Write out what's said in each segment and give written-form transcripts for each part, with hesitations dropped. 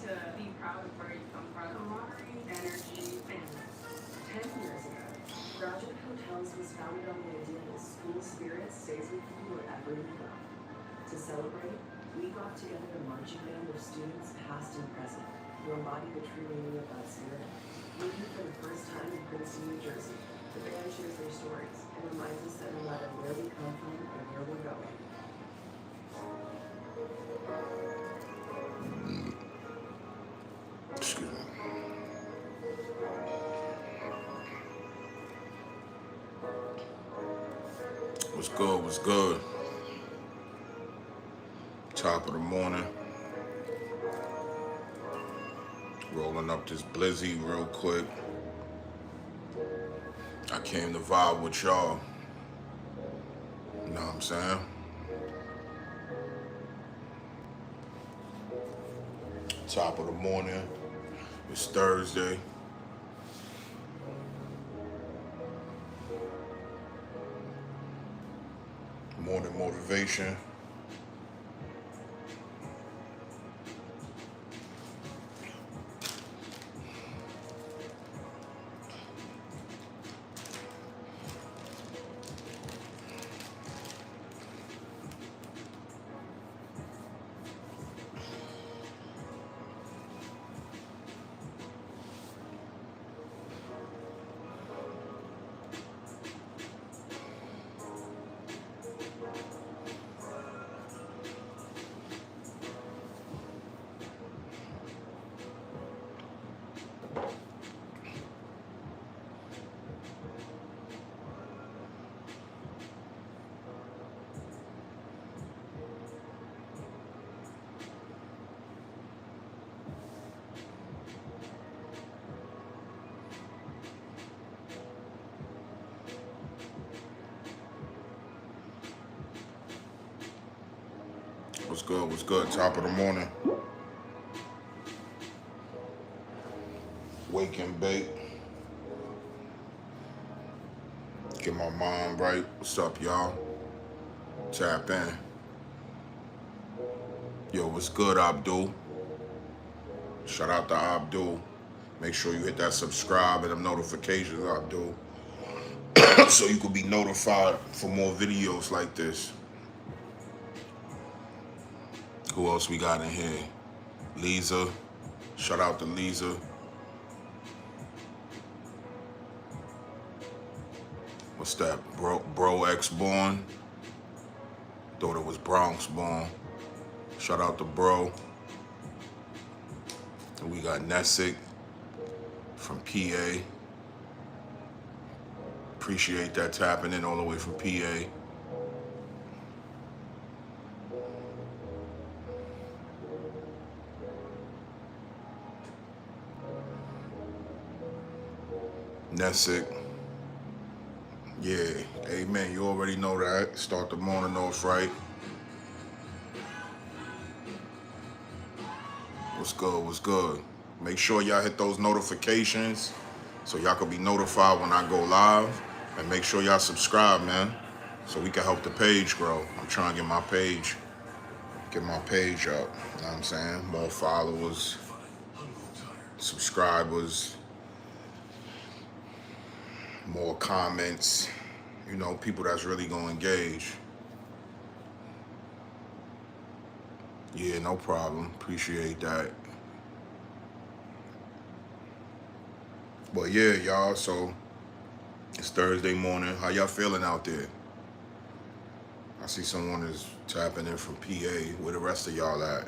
to be proud of where you come from. Camaraderie, energy, family. 10 years ago, Project Hotels was founded on the idea that school spirit stays with you wherever you go. To celebrate, we got together a marching band of students past and present who embody the true meaning of that spirit. Meeting for the first time in Princeton, New Jersey, the band shares their stories and reminds us that no matter where we come from or where we're going, Excuse me. What's good? What's good? Top of the morning. Rolling up this blizzy real quick. I came to vibe with y'all. You know what I'm saying? Top of the morning. It's Thursday. Morning motivation. What's good? What's good? Top of the morning. Wake and bake. Get my mind right. What's up, y'all? Tap in. Yo, what's good, Abdul? Shout out to Abdul. Make sure you hit that subscribe and them notifications, Abdul. So you can be notified for more videos like this. Who else we got in here? Lisa. Shout out to Lisa. What's that? Bro X born. Thought it was Bronx born. Shout out to Bro. And we got Nessic from PA. Appreciate that tapping in all the way from PA. Nessic. Yeah, amen. You already know that. Start the morning off right. What's good? What's good? Make sure y'all hit those notifications so y'all can be notified when I go live. And make sure y'all subscribe, man, so we can help the page grow. I'm trying to get my page up. You know what I'm saying? More followers, subscribers, more comments, you know, people that's really gonna engage. Yeah, no problem. Appreciate that. But yeah, y'all, so it's Thursday morning. How y'all feeling out there? I see someone is tapping in from PA. Where the rest of y'all at?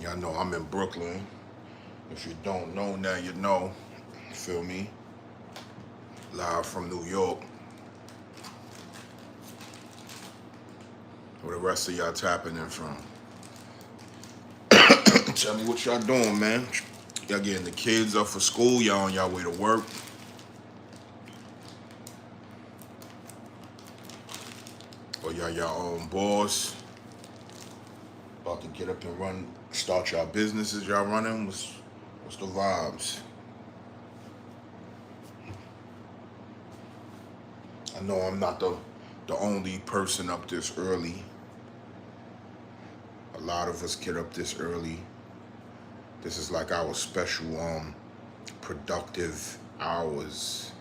Y'all know I'm in Brooklyn. If you don't know now, you know. Feel me? Live from New York. Where the rest of y'all tapping in from? Tell me what y'all doing, man. Y'all getting the kids up for school? Y'all on y'all way to work? Or y'all y'all own boss? About to get up and run, start y'all businesses y'all running? What's the vibes? I know I'm not the only person up this early. A lot of us get up this early. This is like our special productive hours.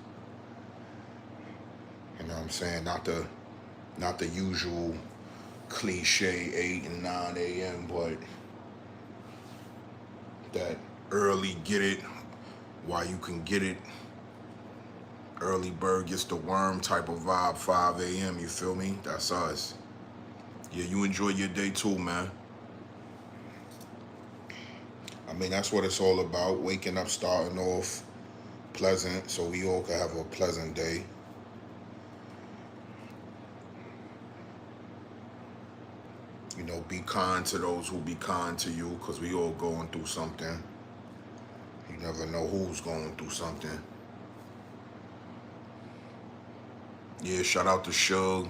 You know what I'm saying? Not the usual cliche 8 and 9 a.m., but that early get it while you can get it. Early bird gets the worm type of vibe, 5 a.m., you feel me? That's us. Yeah, you enjoy your day too, man. I mean, that's what it's all about. Waking up, starting off pleasant, so we all can have a pleasant day. You know, be kind to those who be kind to you, because we all going through something. You never know who's going through something. Yeah, shout out to Shug.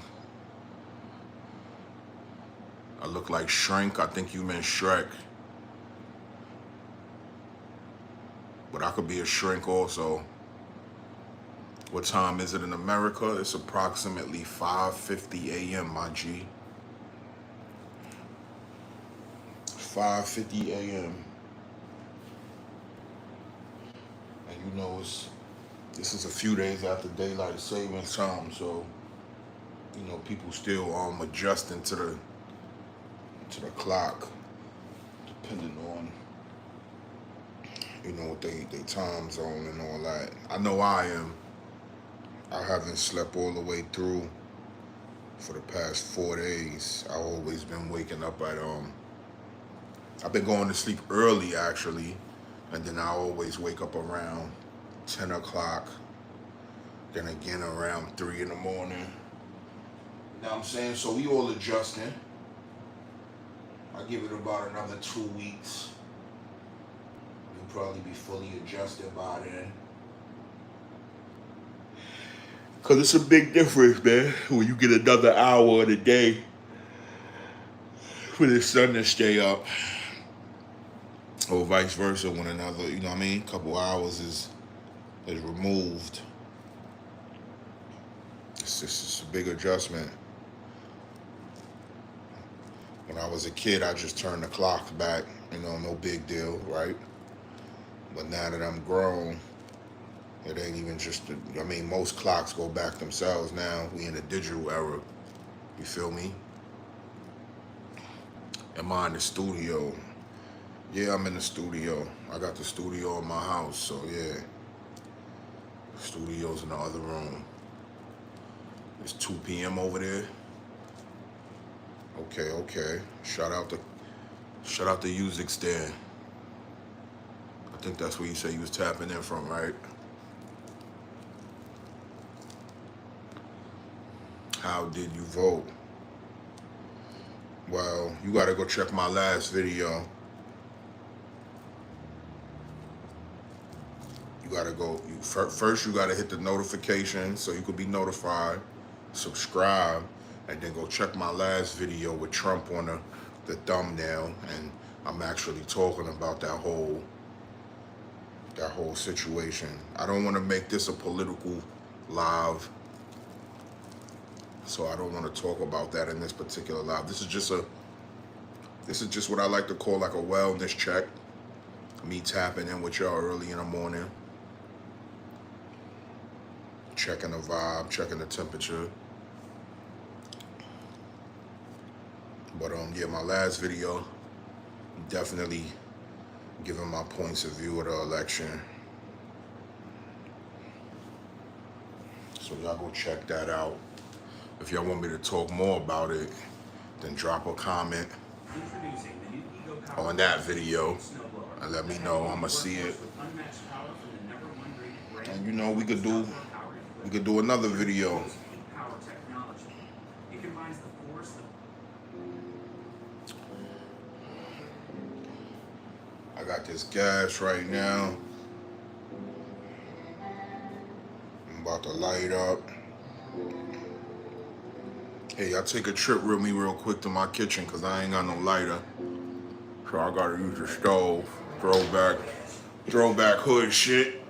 I look like Shrink. I think you meant Shrek. But I could be a shrink also. What time is it in America? It's approximately 5:50 a.m., my G. 5:50 a.m. And you know, this is a few days after daylight savings time, so you know people still adjusting to the clock, depending on what they time zone and all that. I know I am. I haven't slept all the way through for the past 4 days. I've always been waking up at I've been going to sleep early actually, and then I always wake up around 10 o'clock, then again around 3 in the morning. You know what I'm saying? So we all adjusting. I give it about another 2 weeks. You'll probably be fully adjusted by then. Cause it's a big difference, man, when you get another hour of the day for the sun to stay up. Or vice versa when another, you know what I mean, couple hours is removed. It's just a big adjustment. When I was a kid, I just turned the clock back, no big deal, right? But now that I'm grown, it ain't even just, most clocks go back themselves now. We in a digital era, you feel me? Am I in the studio? Yeah, I'm in the studio. I got the studio in my house, so yeah. Studio's in the other room. It's 2 p.m. over there. Okay. Shout out to Music Stand. I think that's where you say you was tapping in from, right? How did you vote? Well, you gotta go check my last video. You gotta go, first you gotta hit the notification so you could be notified, subscribe, and then go check my last video with Trump on the thumbnail, and I'm actually talking about that whole situation. I don't want to make this a political live, so I don't want to talk about that in this particular live. This is just what I like to call like a wellness check. Me tapping in with y'all early in the morning, checking the vibe, checking the temperature. But yeah, my last video, definitely giving my points of view of the election. So y'all go check that out. If y'all want me to talk more about it, then drop a comment on that video and let me know. I'ma see it. And we could do another video. I got this gas right now. I'm about to light up. Hey, y'all take a trip with me real quick to my kitchen because I ain't got no lighter. So I gotta use the stove. Throwback hood shit.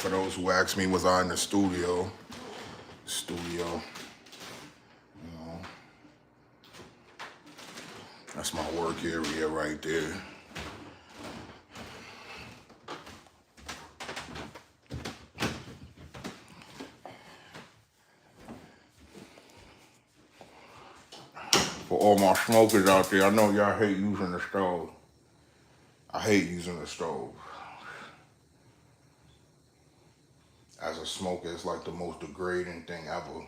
for those who ask me, was I in the studio? You know, that's my work area right there. For all my smokers out there, I know y'all hate using the stove. I hate using the stove. As a smoker, it's like the most degrading thing ever.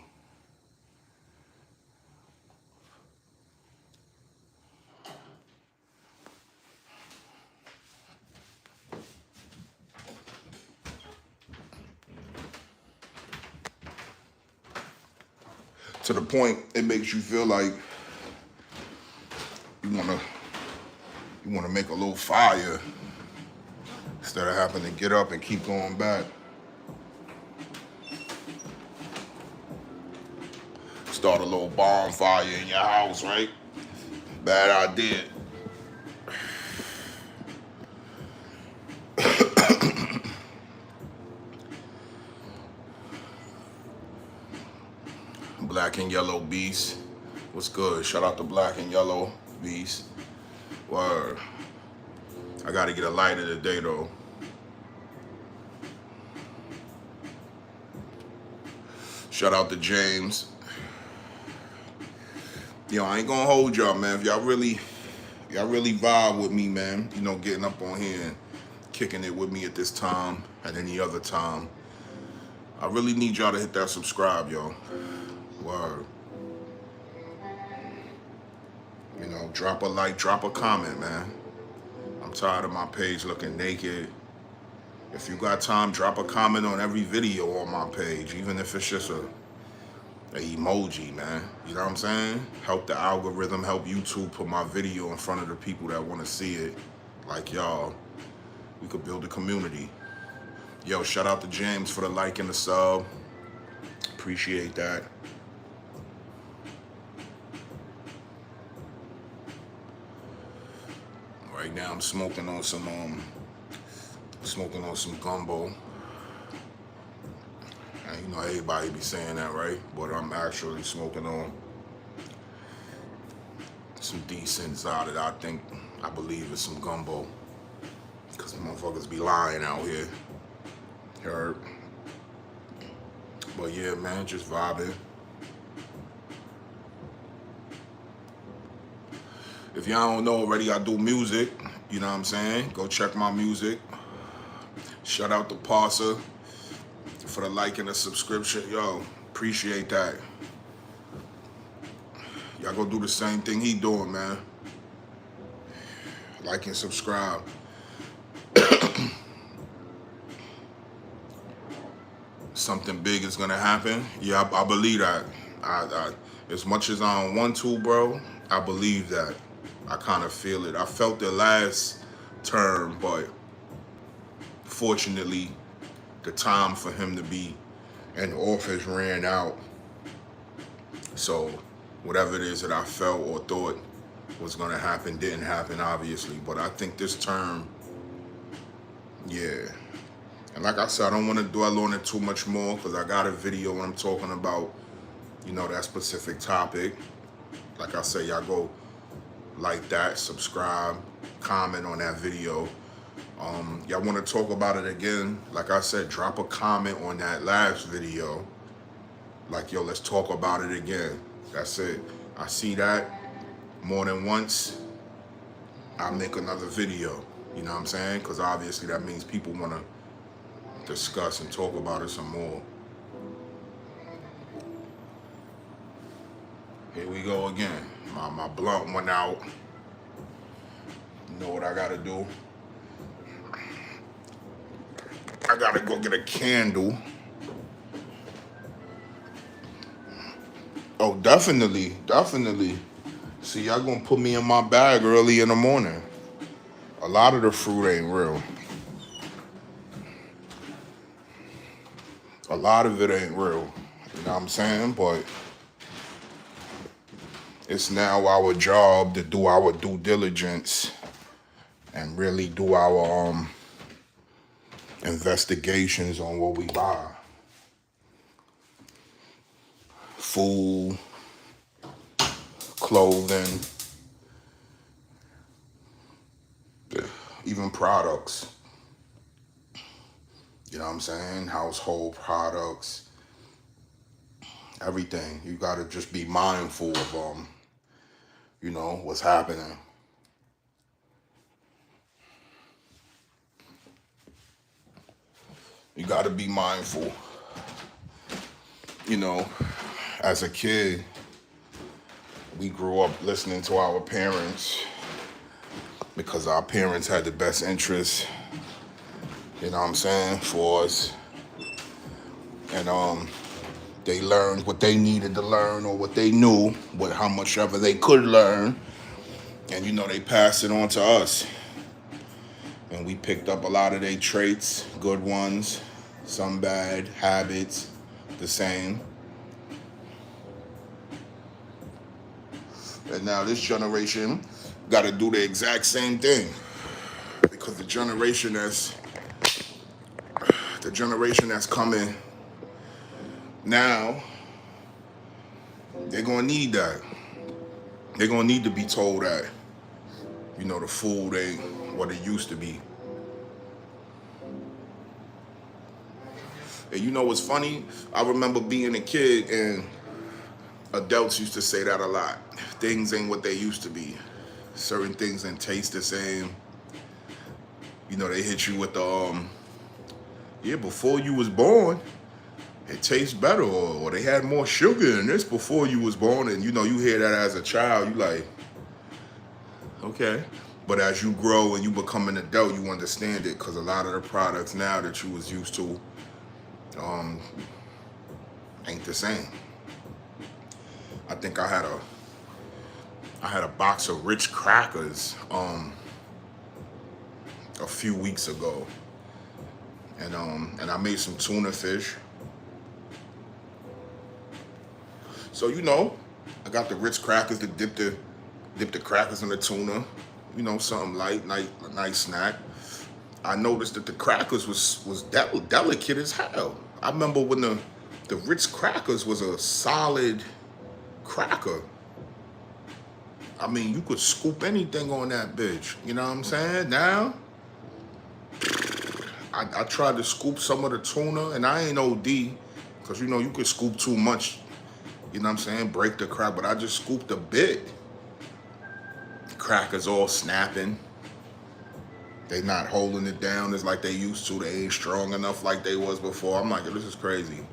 To the point, it makes you feel like you wanna make a little fire instead of having to get up and keep going back. Start a little bonfire in your house, right? Bad idea. Black and Yellow Beast. What's good? Shout out to Black and Yellow Beast. Word. I gotta get a lighter today though. Shout out to James. Yo, I ain't gonna hold y'all, man. If y'all really vibe with me, man, you know, getting up on here and kicking it with me at this time and any other time, I really need y'all to hit that subscribe, yo. Word. You know, drop a like, drop a comment, man. I'm tired of my page looking naked. If you got time, drop a comment on every video on my page, even if it's just a emoji, man. You know what I'm saying? Help the algorithm, help YouTube put my video in front of the people that want to see it. Like y'all, we could build a community. Yo, shout out to James for the like and the sub. Appreciate that. Right now I'm smoking on some gumbo. And you know everybody be saying that, right? But I'm actually smoking on some decent Zada that I believe is some gumbo. Cause motherfuckers be lying out here. Heard? But yeah, man, just vibing. If y'all don't know already, I do music. You know what I'm saying? Go check my music. Shout out to Parsa for the like and the subscription. Yo, appreciate that. Y'all go do the same thing he doing, man. Like and subscribe. Something big is gonna happen. Yeah, I believe that. I as much as I don't want to, bro, I believe that. I kind of feel it. I felt it last term, but fortunately, the time for him to be in office ran out. So whatever it is that I felt or thought was gonna happen didn't happen, obviously. But I think this term, yeah. And like I said, I don't want to dwell on it too much more because I got a video when I'm talking about, you know, that specific topic. Like I say, y'all go like that, subscribe, comment on that video. Y'all want to talk about it again? Like I said, drop a comment on that last video. Like, yo, let's talk about it again. That's it. I see that more than once, I'll make another video. You know what I'm saying? Because obviously that means people want to discuss and talk about it some more. Here we go again. My blunt went out. You know what I gotta do? I gotta go get a candle. Oh, definitely. See, y'all gonna put me in my bag early in the morning. A lot of the fruit ain't real. A lot of it ain't real. You know what I'm saying? But it's now our job to do our due diligence and really do our investigations on what we buy. Food, clothing, even products. You know what I'm saying? Household products, everything. You gotta just be mindful of what's happening. You gotta be mindful. As a kid, we grew up listening to our parents because our parents had the best interests, for us. And they learned what they needed to learn or what they knew, how much ever they could learn. And they passed it on to us. And we picked up a lot of their traits, good ones, some bad, habits, the same. And now this generation got to do the exact same thing. Because the generation that's coming now, they're going to need that. They're going to need to be told that, the food ain't what it used to be. And what's funny? I remember being a kid and adults used to say that a lot. Things ain't what they used to be. Certain things didn't taste the same. They hit you with the, before you was born, it tastes better, or they had more sugar in this before you was born. And you hear that as a child, you like, okay. But as you grow and you become an adult, you understand it, because a lot of the products now that you was used to ain't the same. I think I had a box of Ritz crackers a few weeks ago, and I made some tuna fish. So I got the Ritz crackers to dip the crackers in the tuna. Something light, nice snack. I noticed that the crackers was delicate as hell. I remember when the Ritz crackers was a solid cracker. I mean, you could scoop anything on that bitch. You know what I'm saying? Now, I tried to scoop some of the tuna, and I ain't OD, because you could scoop too much. You know what I'm saying? Break the crack, but I just scooped a bit. The crackers all snapping. They not holding it down as like they used to. They ain't strong enough like they was before. I'm like, this is crazy.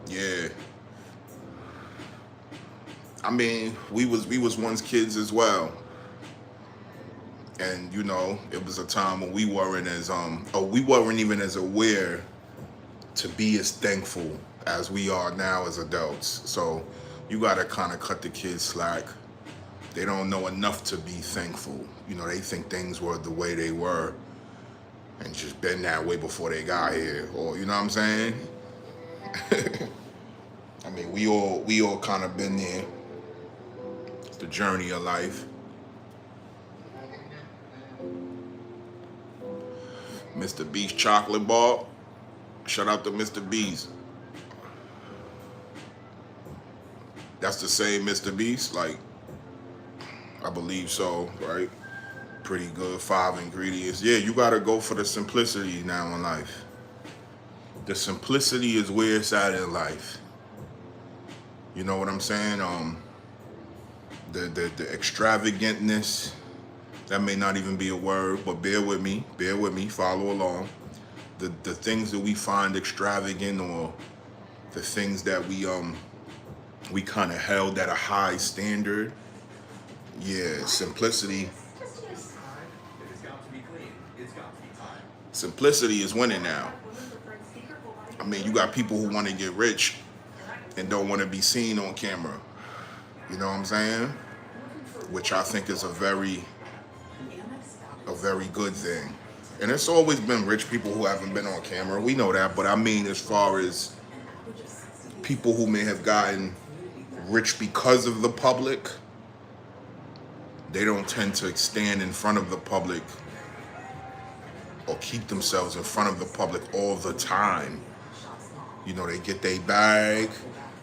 Yeah. I mean, we was once kids as well. And it was a time when we weren't even as aware to be as thankful as we are now as adults. So you gotta kind of cut the kids slack. They don't know enough to be thankful. They think things were the way they were and just been that way before they got here. Or, you know what I'm saying? I mean, we all kind of been there. It's the journey of life. Mr. Beast chocolate bar. Shout out to Mr. Beast. That's the same Mr. Beast? Like, I believe so, right? Pretty good. 5 ingredients. Yeah, you gotta go for the simplicity now in life. The simplicity is where it's at in life. You know what I'm saying? The extravagantness, that may not even be a word, but bear with me, follow along. The things that we find extravagant, or the things that we kind of held at a high standard. Yeah, simplicity. Simplicity is winning now. I mean, you got people who want to get rich and don't want to be seen on camera. You know what I'm saying? Which I think is a very good thing. And it's always been rich people who haven't been on camera. We know that. But I mean, as far as people who may have gotten rich because of the public, they don't tend to stand in front of the public or keep themselves in front of the public all the time. You know, they get their bag,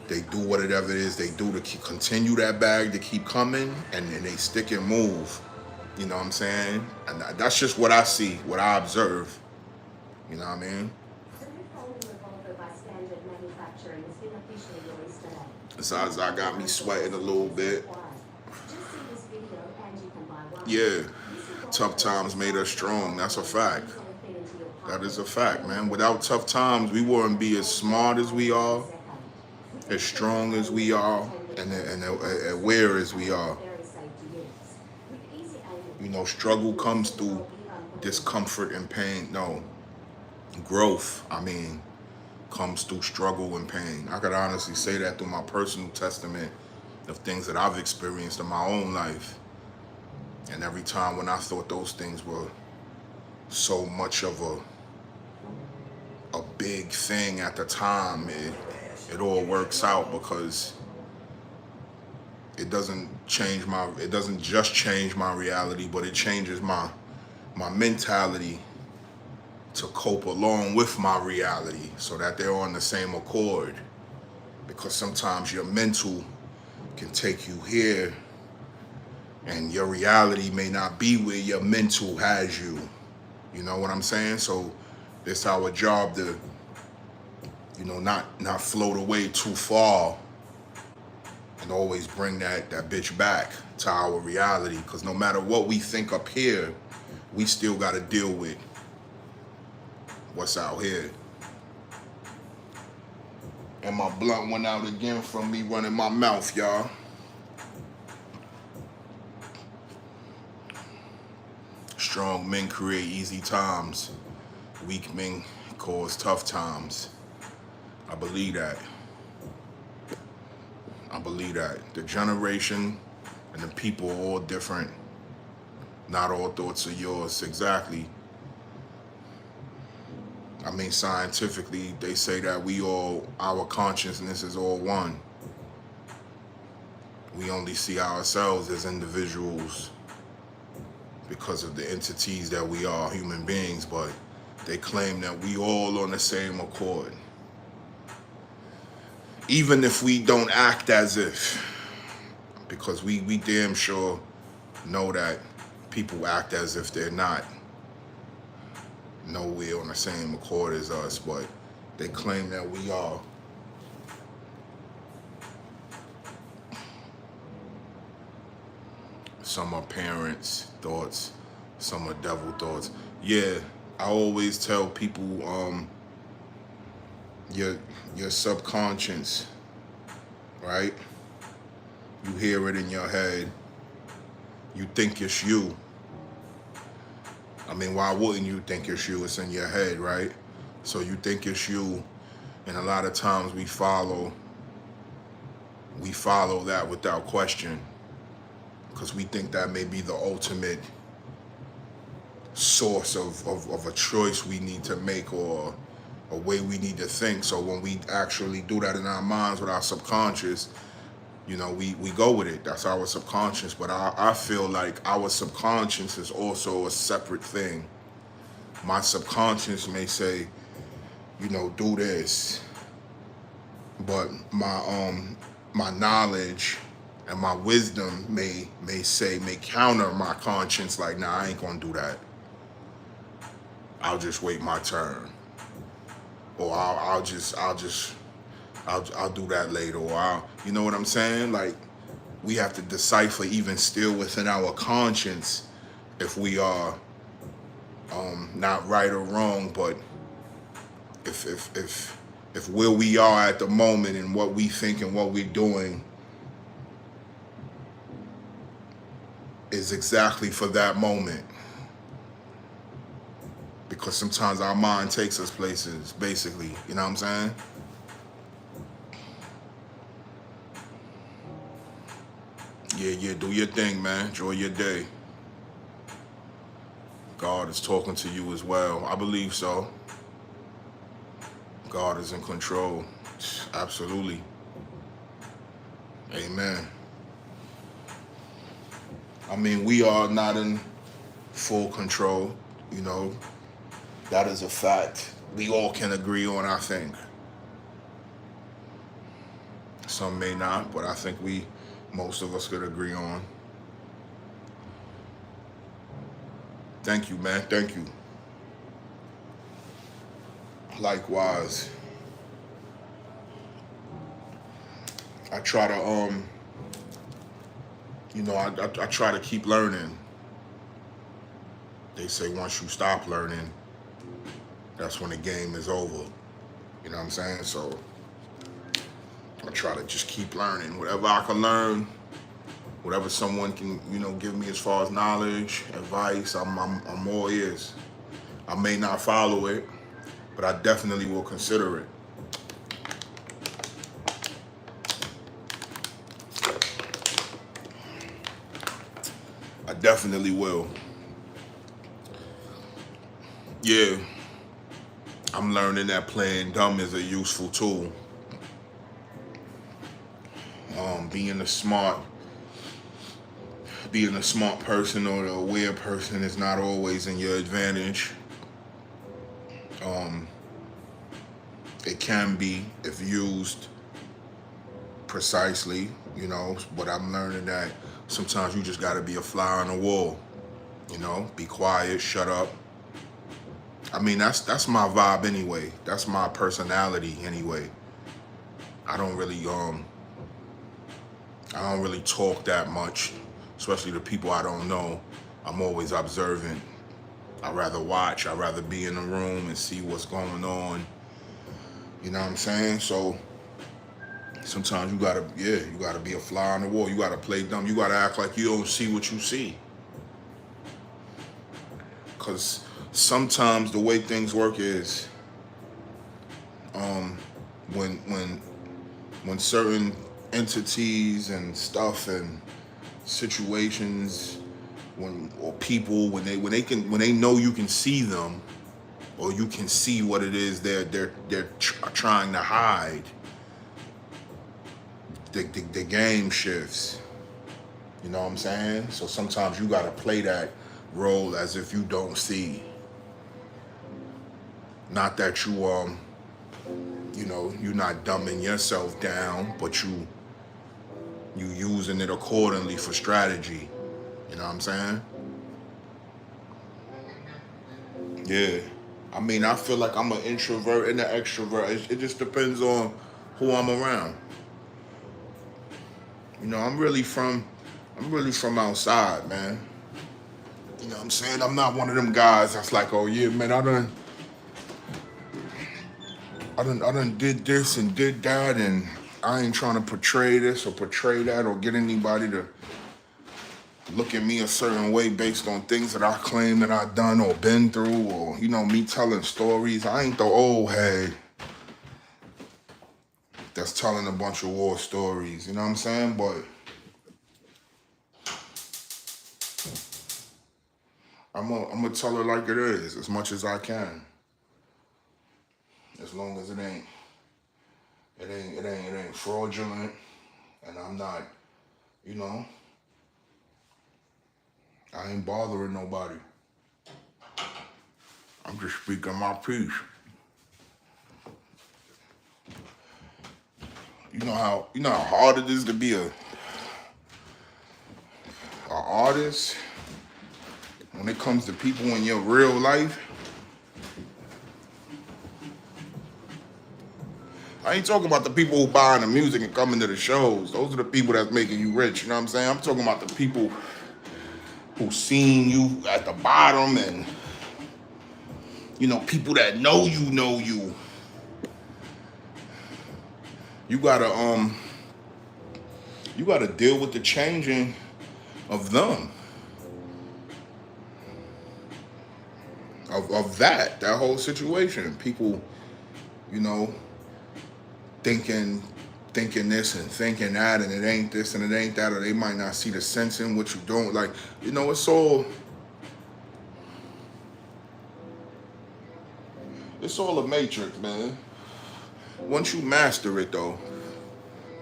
they do whatever it is they do to continue that bag to keep coming, and then they stick and move. You know what I'm saying? And that's just what I see, what I observe. You know what I mean? Besides, I got me sweating a little bit. Yeah, tough times made us strong. That's a fact. That is a fact, man. Without tough times, we wouldn't be as smart as we are, as strong as we are, and aware as we are. You know, struggle comes through discomfort and pain. No, growth, comes through struggle and pain. I could honestly say that through my personal testament of things that I've experienced in my own life. And every time when I thought those things were so much of a big thing at the time, it all works out, because it doesn't just change my reality, but it changes my mentality to cope along with my reality, so that they're on the same accord. Because sometimes your mental can take you here, and your reality may not be where your mental has you. You know what I'm saying? So it's our job to, you know, not float away too far, and always bring that bitch back to our reality. Because no matter what we think up here, we still got to deal with what's out here. And my blunt went out again from me running my mouth, y'all. Strong men create easy times. Weak men cause tough times. I believe that. I believe that. The generation and the people are all different. Not all thoughts are yours. Exactly. Scientifically, they say that our consciousness is all one. We only see ourselves as individuals because of the entities that we are, human beings, but they claim that we all on the same accord. Even if we don't act as if, because we damn sure know that people act as if they're not nowhere on the same accord as us, but they claim that we are. Some are parents' thoughts, some are devil thoughts. Yeah, I always tell people, your subconscious, right? You hear it in your head. You think it's you. Why wouldn't you think it's you? It's in your head, right? So you think it's you, and a lot of times we follow that without question, because we think that may be the ultimate source of a choice we need to make, or a way we need to think. So when we actually do that in our minds with our subconscious, you know, we go with it. That's our subconscious. But I feel like our subconscious is also a separate thing. My subconscious may say, you know, do this, but my knowledge and my wisdom may counter my conscience, like, nah, I ain't gonna do that. I'll just wait my turn, or I'll do that later, or you know what I'm saying? Like, we have to decipher, even still within our conscience, if we are not right or wrong, but if where we are at the moment and what we think and what we're doing is exactly for that moment. Because sometimes our mind takes us places, basically, you know what I'm saying? Yeah, do your thing, man. Enjoy your day. God is talking to you as well. I believe so. God is in control. Absolutely. Amen. I mean, we are not in full control, you know. That is a fact. We all can agree on, I think. Some may not, but I think most of us could agree on. Thank you, man. Thank you. Likewise. I try to, I try to keep learning. They say once you stop learning, that's when the game is over. You know what I'm saying? So I try to just keep learning. Whatever I can learn, whatever someone can, give me as far as knowledge, advice, I'm all ears. I may not follow it, but I definitely will consider it. I definitely will. Yeah, I'm learning that playing dumb is a useful tool. Being a smart person or the aware person is not always in your advantage. It can be if used precisely, but I'm learning that sometimes you just gotta be a fly on the wall, be quiet, shut up. I mean, that's my vibe anyway. That's my personality anyway. I don't really talk that much, especially to people I don't know. I'm always observant. I'd rather watch. I'd rather be in the room and see what's going on. You know what I'm saying? So sometimes you gotta be a fly on the wall. You gotta play dumb. You gotta act like you don't see what you see. Cause sometimes the way things work is, when certain entities and stuff and situations, when they know you can see them, or you can see what it is they're trying to hide, the game shifts. You know what I'm saying? So sometimes you gotta play that role as if you don't see. Not that you're not dumbing yourself down, but you using it accordingly for strategy. You know what I'm saying? Yeah. I mean, I feel like I'm an introvert and an extrovert. It just depends on who I'm around. I'm really from outside, man. You know what I'm saying? I'm not one of them guys that's like, oh yeah, man, I done did this and did that, and I ain't trying to portray this or portray that or get anybody to look at me a certain way based on things that I claim that I've done or been through, or, me telling stories. I ain't the old head that's telling a bunch of war stories, you know what I'm saying? But I'm gonna tell her like it is as much as I can. As long as it ain't fraudulent, and I'm not, I ain't bothering nobody. I'm just speaking my piece. You know how hard it is to be a artist when it comes to people in your real life. I ain't talking about the people who buying the music and coming to the shows. Those are the people that's making you rich, you know what I'm saying? I'm talking about the people who seen you at the bottom, and, people that know you. You gotta deal with the changing of them. Of that whole situation. People, thinking this and thinking that, and it ain't this and it ain't that, or they might not see the sense in what you're doing. Like, it's all a matrix, man. Once you master it, though,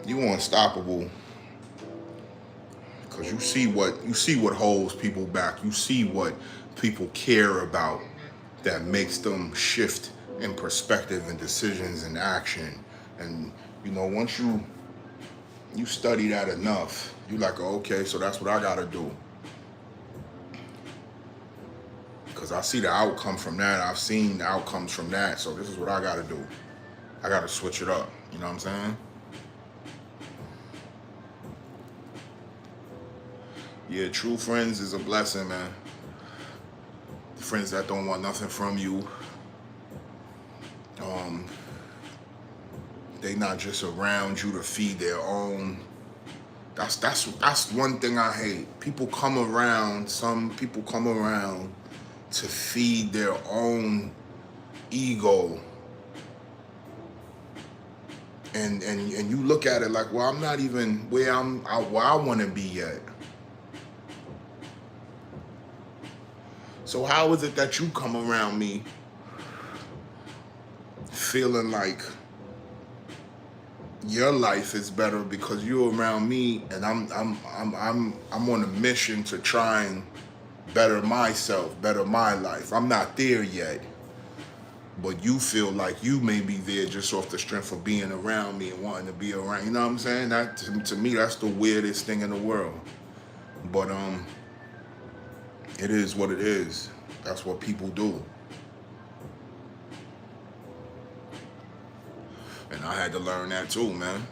you unstoppable. Because because you see what holds people back. You see what people care about that makes them shift in perspective and decisions and action. And once you study that enough, you like, oh, okay, so that's what I gotta do. Because I see the outcome from that. I've seen the outcomes from that. So this is what I gotta do. I gotta switch it up. You know what I'm saying? Yeah, true friends is a blessing, man. Friends that don't want nothing from you. They not just around you to feed their own. That's one thing I hate. Some people come around to feed their own ego. And you look at it like, well, I'm not even where I want to be yet. So how is it that you come around me feeling like your life is better because you're around me, and I'm on a mission to try and better myself, better my life. I'm not there yet, but you feel like you may be there just off the strength of being around me and wanting to be around. You know what I'm saying? That to me, that's the weirdest thing in the world. But it is what it is. That's what people do. And I had to learn that too, man.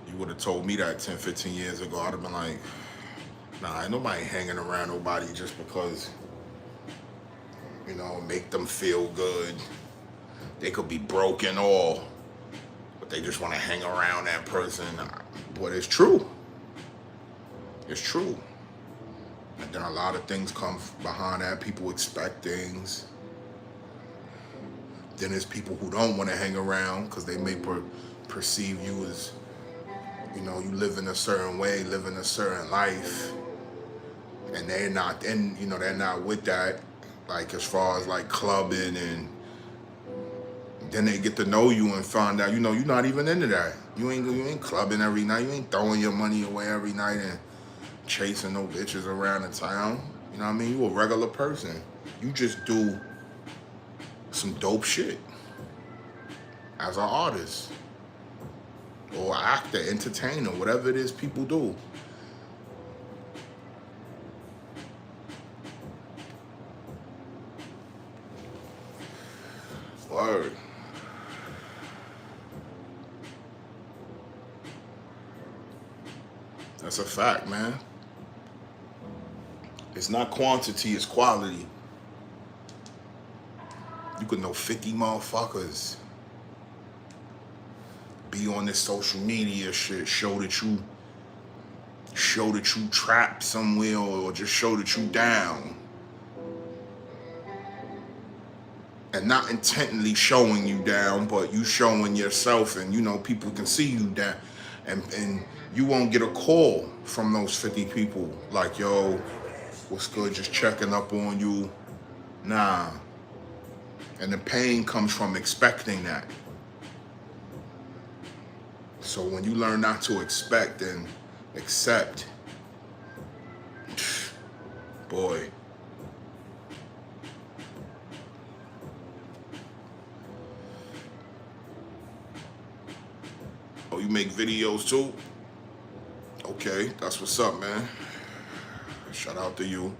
You would have told me that 10, 15 years ago, I'd have been like, nah, ain't nobody hanging around nobody just because, make them feel good. They could be broke and all, but they just want to hang around that person. But it's true. It's true. And then a lot of things come behind that. People expect things. Then there's people who don't want to hang around because they may perceive you as, you live in a certain way, live in a certain life. And they're not, they're not with that, like as far as like clubbing, and then they get to know you and find out, you're not even into that. You ain't clubbing every night. You ain't throwing your money away every night and chasing no bitches around the town. You know what I mean? You a regular person. You just do some dope shit as an artist or actor, entertainer, whatever it is people do. Word. That's a fact, man. It's not quantity, it's quality. You could know 50 motherfuckers. Be on this social media shit, show that you trapped somewhere, or just show that you down. And not intentionally showing you down, but you showing yourself, and people can see you down. And you won't get a call from those 50 people like, yo, what's good, just checking up on you. Nah. And the pain comes from expecting that. So when you learn not to expect and accept, boy. Oh, you make videos too? Okay, that's what's up, man. Shout out to you.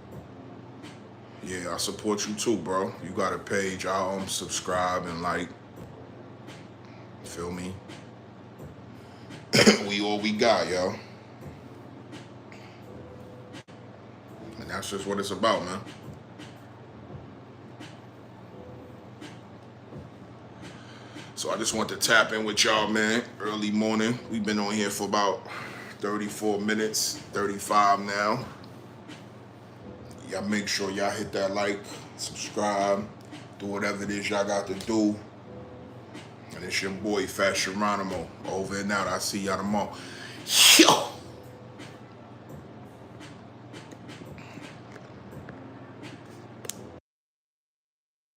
Yeah, I support you too, bro. You got a page, I'll subscribe and like. Feel me? We all we got, yo. And that's just what it's about, man. So I just want to tap in with y'all, man. Early morning. We've been on here for about 34 minutes, 35 now. Y'all make sure y'all hit that like, subscribe, do whatever it is y'all got to do. And it's your boy, Fatz Geronimo. Over and out. I'll see y'all tomorrow. Yo!